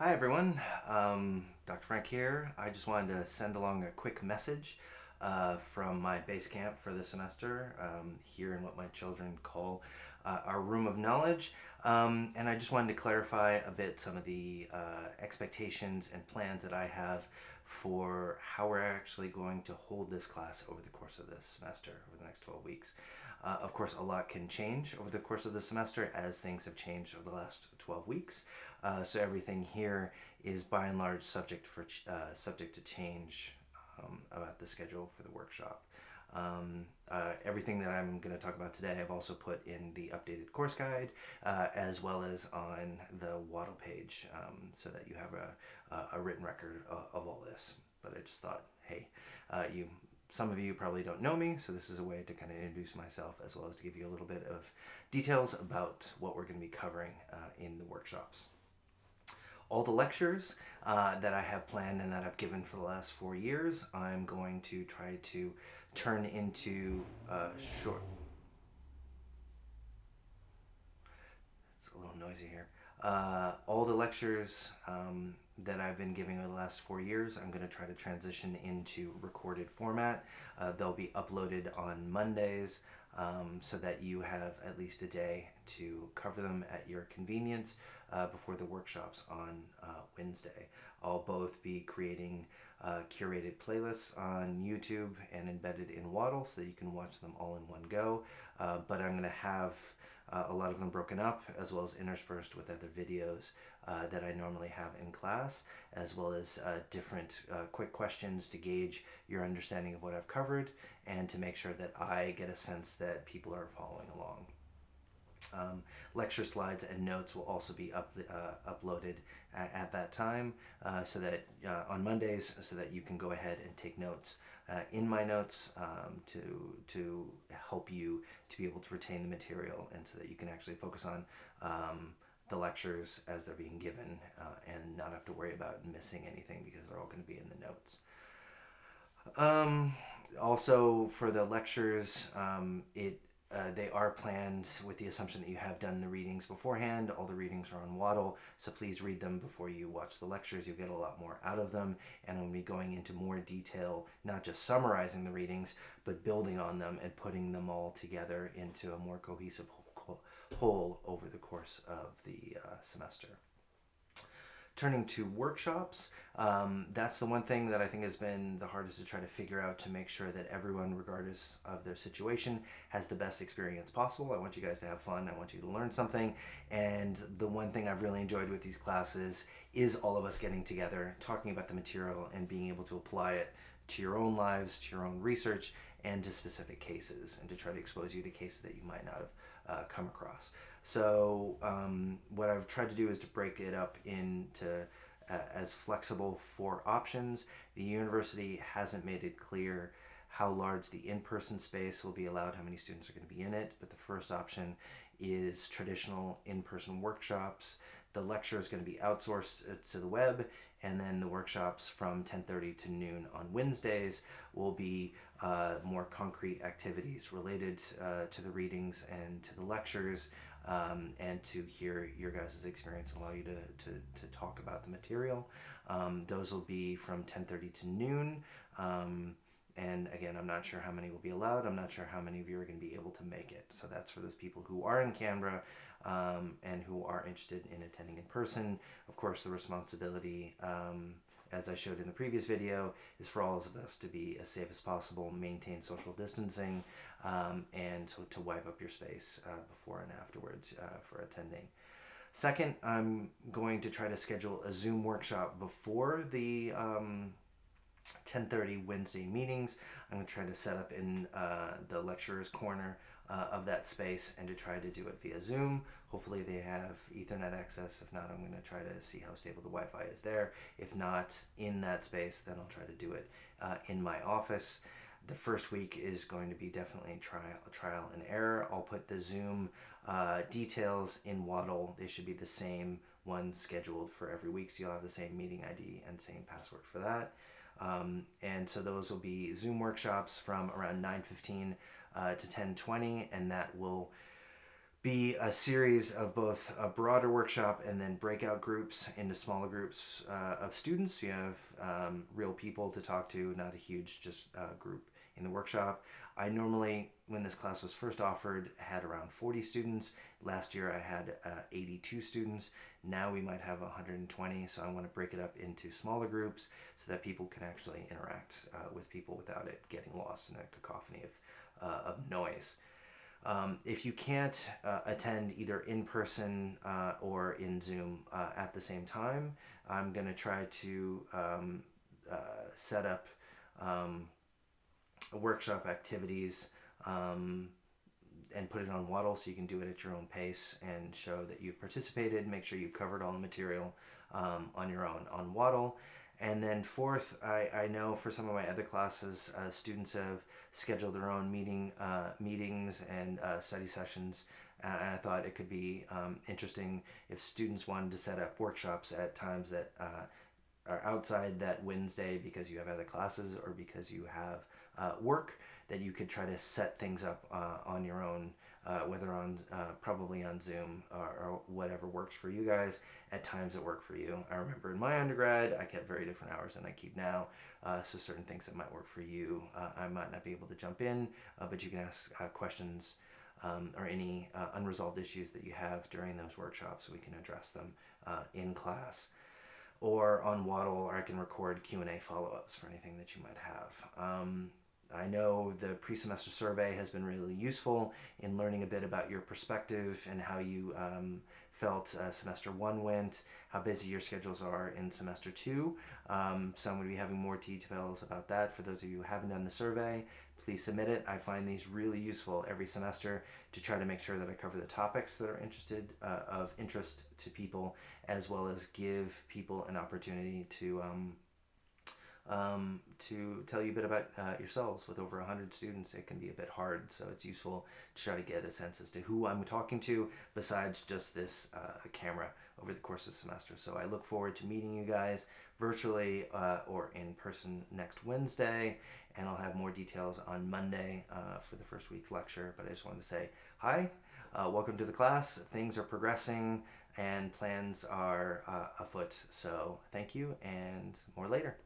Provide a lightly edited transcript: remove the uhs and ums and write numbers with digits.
Hi everyone, Dr. Frank here. I just wanted to send along a quick message from my base camp for the semester here in what my children call our room of knowledge. And I just wanted to clarify a bit some of the expectations and plans that I have for how we're actually going to hold this class over the course of this semester, over the next 12 weeks. Of course, a lot can change over the course of the semester as things have changed over the last 12 weeks. So everything here is by and large subject to change about the schedule for the workshop. Everything that I'm going to talk about today, I've also put in the updated course guide as well as on the Waddle page so that you have a written record of all this. But I just thought, hey, some of you probably don't know me, so this is a way to kind of introduce myself as well as to give you a little bit of details about what we're going to be covering in the workshops. All the lectures that I have planned and that I've given for the last 4 years, I'm going to try to turn into short. It's a little noisy here. All the lectures that I've been giving over the last 4 years, I'm going to try to transition into recorded format. They'll be uploaded on Mondays so that you have at least a day to cover them at your convenience before the workshops on Wednesday. I'll both be creating curated playlists on YouTube and embedded in Waddle so that you can watch them all in one go. But I'm going to have a lot of them broken up as well as interspersed with other videos that I normally have in class, as well as different quick questions to gauge your understanding of what I've covered and to make sure that I get a sense that people are following along. Lecture slides and notes will also be uploaded at that time so that on Mondays, so that you can go ahead and take notes in my notes to help you to be able to retain the material and so that you can actually focus on the lectures as they're being given and not have to worry about missing anything because they're all going to be in the notes. Also, for the lectures, they are planned with the assumption that you have done the readings beforehand. All the readings are on Waddle, so please read them before you watch the lectures. You'll get a lot more out of them, and I'm going to be going into more detail, not just summarizing the readings, but building on them and putting them all together into a more cohesive whole over the course of the semester. Turning to workshops, that's the one thing that I think has been the hardest to try to figure out to make sure that everyone, regardless of their situation, has the best experience possible. I want you guys to have fun. I want you to learn something. And the one thing I've really enjoyed with these classes is all of us getting together, talking about the material, and being able to apply it to your own lives, to your own research, and to specific cases, and to try to expose you to cases that you might not have come across. So what I've tried to do is to break it up into as flexible 4 options. The university hasn't made it clear how large the in-person space will be allowed, how many students are going to be in it, but the first option is traditional in-person workshops. The lecture is going to be outsourced to the web, and then the workshops from 10:30 to noon on Wednesdays will be more concrete activities related to the readings and to the lectures, and to hear your guys' experience and allow you to talk about the material. Those will be from 10:30 to noon. And again, I'm not sure how many will be allowed. I'm not sure how many of you are going to be able to make it. So that's for those people who are in Canberra and who are interested in attending in person. Of course, the responsibility, as I showed in the previous video, is for all of us to be as safe as possible, maintain social distancing, and to wipe up your space before and afterwards for attending. Second, I'm going to try to schedule a Zoom workshop before the 10:30 Wednesday meetings. I'm going to try to set up in the lecturer's corner of that space and to try to do it via Zoom. Hopefully they have Ethernet access. If not, I'm going to try to see how stable the Wi-Fi is there. If not in that space, then I'll try to do it in my office. The first week is going to be definitely trial and error. I'll put the Zoom details in Waddle. They should be the same ones scheduled for every week, so you'll have the same meeting ID and same password for that. And so those will be Zoom workshops from around 9:15 to 10:20, and that will be a series of both a broader workshop and then breakout groups into smaller groups of students. You have real people to talk to, not a huge just group in the workshop. I normally, when this class was first offered, had around 40 students. Last year I had 82 students. Now we might have 120, so I want to break it up into smaller groups so that people can actually interact with people without it getting lost in a cacophony of noise. If you can't attend either in person or in Zoom at the same time, I'm going to try to set up um, workshop activities and put it on Waddle so you can do it at your own pace and show that you've participated. Make sure you've covered all the material on your own on Waddle. And then fourth, I know for some of my other classes, students have scheduled their own meetings and study sessions. And I thought it could be interesting if students wanted to set up workshops at times that are outside that Wednesday because you have other classes or because you have work, that you could try to set things up on your own, whether on probably on Zoom or whatever works for you guys at times that work for you. I remember in my undergrad, I kept very different hours than I keep now, so certain things that might work for you, I might not be able to jump in, but you can ask questions or any unresolved issues that you have during those workshops, so we can address them in class or on Waddle, or I can record Q&A follow-ups for anything that you might have. I know the pre-semester survey has been really useful in learning a bit about your perspective and how you felt semester one went, how busy your schedules are in semester two. So I'm going to be having more details about that. For those of you who haven't done the survey, please submit it. I find these really useful every semester to try to make sure that I cover the topics that are of interest to people, as well as give people an opportunity to tell you a bit about yourselves. With over 100 students, it can be a bit hard, so it's useful to try to get a sense as to who I'm talking to besides just this camera over the course of the semester. So I look forward to meeting you guys virtually or in person next Wednesday, and I'll have more details on Monday for the first week's lecture. But I just wanted to say hi, welcome to the class. Things are progressing and plans are afoot, so thank you, and more later.